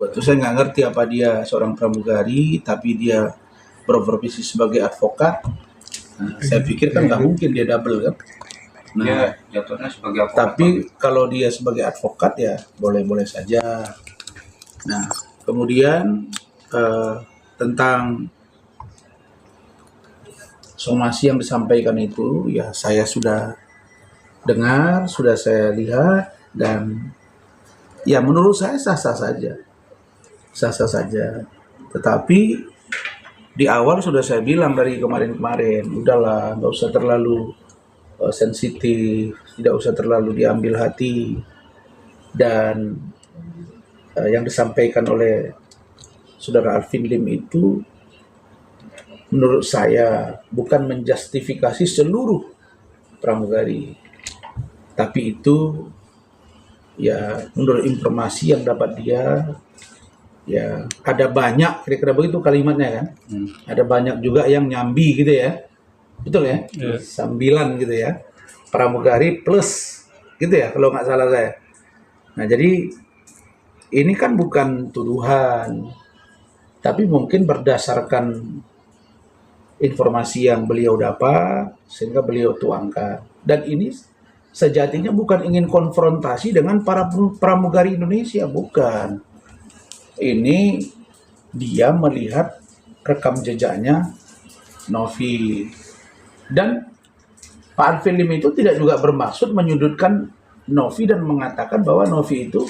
Betul, saya nggak ngerti apa dia seorang pramugari, tapi dia berprofesi sebagai advokat. Nah, saya pikir kan nggak mungkin dia double kan. Nah, Dia jatuhnya sebagai advokat. tapi kalau dia sebagai advokat ya boleh-boleh saja. Nah, kemudian tentang somasi yang disampaikan itu ya saya sudah dengar, sudah saya lihat, dan ya menurut saya sah-sah saja. Sah-sah saja. Tetapi di awal sudah saya bilang dari kemarin-kemarin, udahlah nggak usah terlalu sensitif, tidak usah terlalu diambil hati. Dan yang disampaikan oleh Saudara Alvin Lim itu menurut saya bukan menjustifikasi seluruh pramugari, tapi itu ya menurut informasi yang dapat dia, ya ada banyak, kira-kira begitu kalimatnya kan. Ada banyak juga yang nyambi gitu ya, betul ya, sambilan gitu ya, pramugari plus gitu ya kalau nggak salah saya. Nah jadi ini kan bukan tuduhan, tapi mungkin berdasarkan informasi yang beliau dapat sehingga beliau tuangkan. Dan ini sejatinya bukan ingin konfrontasi dengan para pramugari Indonesia, bukan. Ini dia melihat rekam jejaknya Novi. Dan Pak Alvin Lim itu tidak juga bermaksud menyudutkan Novi dan mengatakan bahwa Novi itu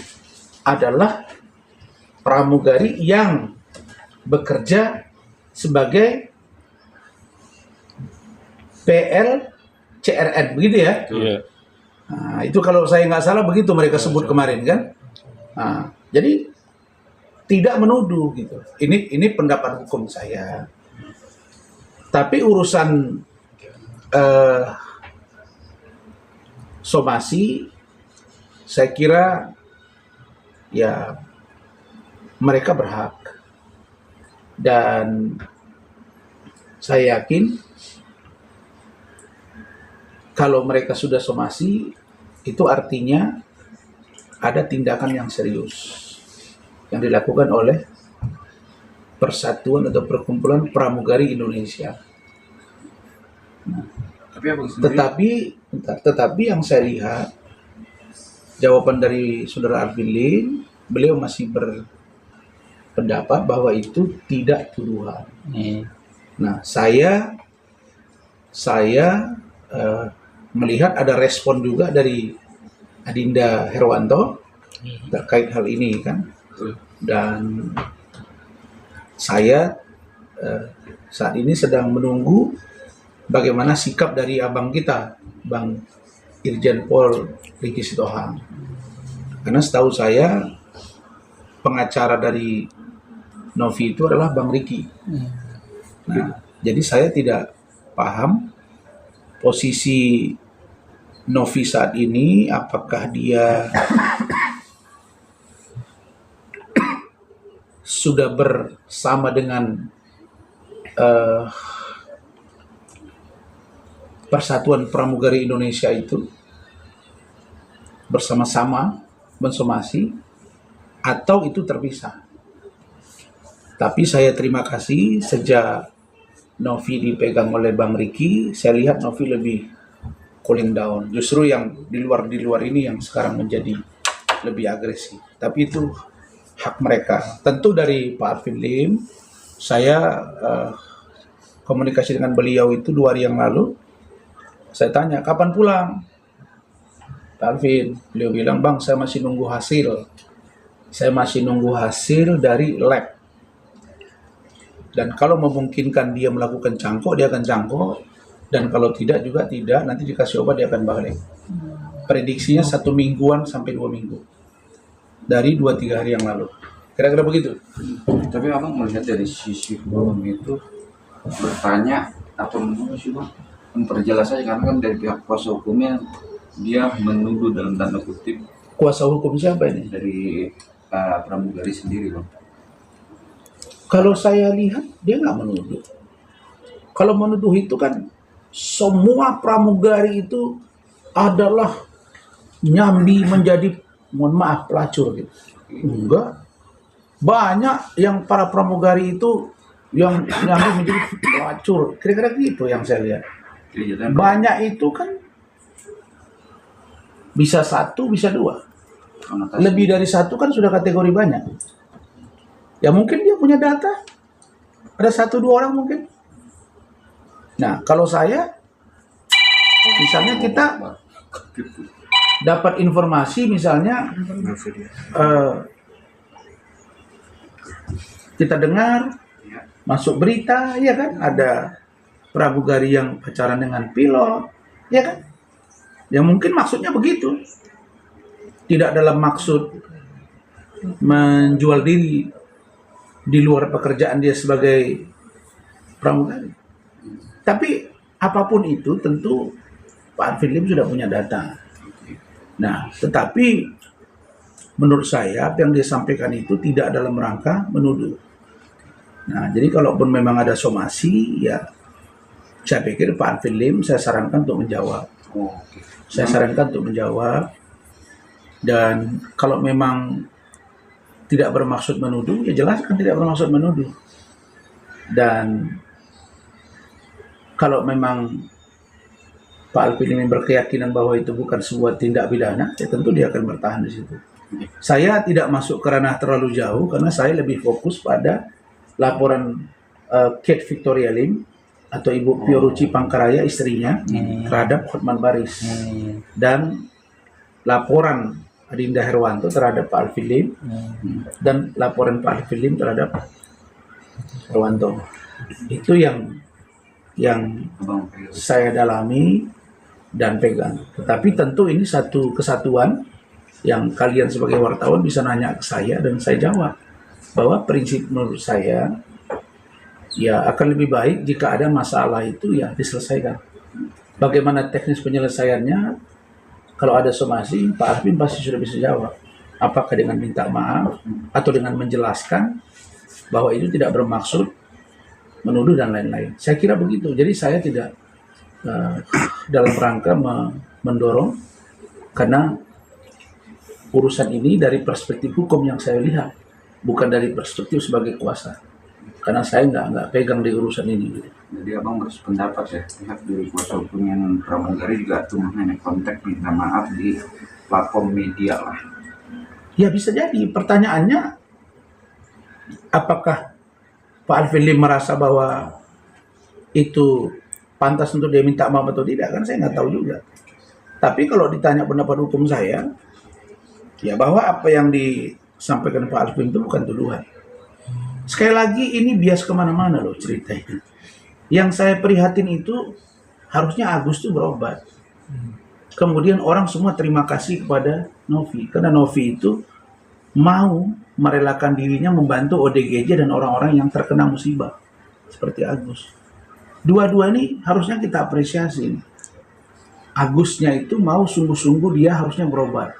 adalah pramugari yang bekerja sebagai PL CRN, begitu ya? Iya. Nah, itu kalau saya nggak salah begitu mereka sebut kemarin kan. Nah, jadi tidak menuduh gitu. Ini pendapat hukum saya. Tapi urusan somasi, saya kira ya mereka berhak. Dan saya yakin kalau mereka sudah somasi, itu artinya ada tindakan yang serius yang dilakukan oleh persatuan atau perkumpulan pramugari Indonesia. Nah, tetapi yang saya lihat jawaban dari Saudara Alvin Lim, beliau masih berpendapat bahwa itu tidak tuduhan. Nah, saya melihat ada respon juga dari Adinda Herwanto terkait hal ini kan. Dan saya saat ini sedang menunggu bagaimana sikap dari abang kita, Bang Irjen Pol Ricky Sitohang. Karena setahu saya pengacara dari Novi itu adalah Bang Ricky. Nah, jadi saya tidak paham posisi Novi saat ini, apakah dia sudah bersama dengan Persatuan Pramugari Indonesia itu bersama-sama mensomasi atau itu terpisah. Tapi saya terima kasih sejak Novi dipegang oleh Bang Ricky, saya lihat Novi lebih cooling down. Justru yang di luar ini yang sekarang menjadi lebih agresif. Tapi itu hak mereka. Tentu dari Pak Alvin Lim, saya komunikasi dengan beliau itu 2 hari yang lalu. Saya tanya, kapan pulang? Pak Alvin, beliau bilang, Bang, saya masih nunggu hasil. Saya masih nunggu hasil dari lab. Dan kalau memungkinkan dia melakukan cangkok, dia akan cangkok. Dan kalau tidak juga tidak, nanti dikasih obat dia akan balik. Prediksinya 1 mingguan sampai 2 minggu. Dari 2-3 hari yang lalu. Kira-kira begitu. Tapi abang melihat dari sisi hukum itu bertanya atau menurut sih bang? Memperjelas saja karena kan dari pihak kuasa hukumnya dia menuduh dalam tanda kutip. Kuasa hukum siapa ini? Dari pramugari sendiri bang. Kalau saya lihat dia nggak menuduh. Kalau menuduh itu kan semua pramugari itu adalah nyambi menjadi, mohon maaf, pelacur gitu. Enggak. Banyak yang para pramugari itu yang menjadi pelacur, kira-kira gitu yang saya lihat. Kejahatan Banyak itu kan bisa satu, bisa dua. konotasi. Lebih dari satu kan sudah kategori banyak. Ya mungkin dia punya data, ada satu dua orang mungkin. Nah kalau saya, misalnya kita dapat informasi, misalnya kita dengar masuk berita, ya kan, ada pramugari yang pacaran dengan pilot, ya kan, ya mungkin maksudnya begitu, tidak dalam maksud menjual diri di luar pekerjaan dia sebagai pramugari. Tapi apapun itu tentu Pak Philip sudah punya data. Nah, tetapi menurut saya apa yang dia sampaikan itu tidak dalam rangka menuduh. Nah, jadi kalaupun memang ada somasi, ya saya pikir Pak Philip saya sarankan untuk menjawab. Saya sarankan untuk menjawab. Dan kalau memang tidak bermaksud menuduh, ya jelaskan tidak bermaksud menuduh. Dan kalau memang Pak Alvin ini berkeyakinan bahwa itu bukan sebuah tindak pidana, ya tentu dia akan bertahan di situ. Saya tidak masuk ke ranah terlalu jauh karena saya lebih fokus pada laporan Kate Victoria Lim atau Ibu Fiorucci Pangkaraya, istrinya, terhadap Hotman Paris, dan laporan Adinda Herwanto terhadap Pak Alvin Lim, dan laporan Pak Alvin Lim terhadap Herwanto. Itu yang saya dalami dan pegang. Tetapi tentu ini satu kesatuan yang kalian sebagai wartawan bisa nanya ke saya dan saya jawab bahwa prinsip menurut saya ya akan lebih baik jika ada masalah itu ya diselesaikan. Bagaimana teknis penyelesaiannya, kalau ada somasi Pak Alvin pasti sudah bisa jawab. Apakah dengan minta maaf atau dengan menjelaskan bahwa itu tidak bermaksud menuduh dan lain-lain. Saya kira begitu. Jadi saya tidak dalam rangka mendorong, karena urusan ini dari perspektif hukum yang saya lihat, bukan dari perspektif sebagai kuasa. Karena saya nggak pegang di urusan ini. Jadi abang berpendapat ya, pihak dari kuasa hukum yang pramugari juga cuma hanya kontak minta maaf di platform media lah. Ya bisa jadi. Pertanyaannya, apakah Pak Alvin Lim merasa bahwa itu pantas untuk dia minta maaf atau tidak, kan saya nggak tahu juga. Tapi kalau ditanya pendapat hukum saya, ya bahwa apa yang disampaikan Pak Alvin itu bukan tuduhan. Sekali lagi ini bias kemana-mana loh ceritanya. Yang saya prihatin itu harusnya Agus itu berobat. Kemudian orang semua terima kasih kepada Novi, karena Novi itu mau merelakan dirinya membantu ODGJ dan orang-orang yang terkena musibah seperti Agus. Dua-dua ini harusnya kita apresiasi. Agusnya itu mau sungguh-sungguh, dia harusnya berobat.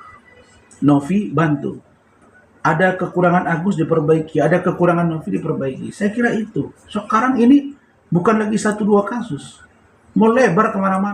Novi bantu. Ada kekurangan Agus diperbaiki, ada kekurangan Novi diperbaiki. Saya kira itu. Sekarang ini bukan lagi 1-2 kasus, mau lebar kemana-mana.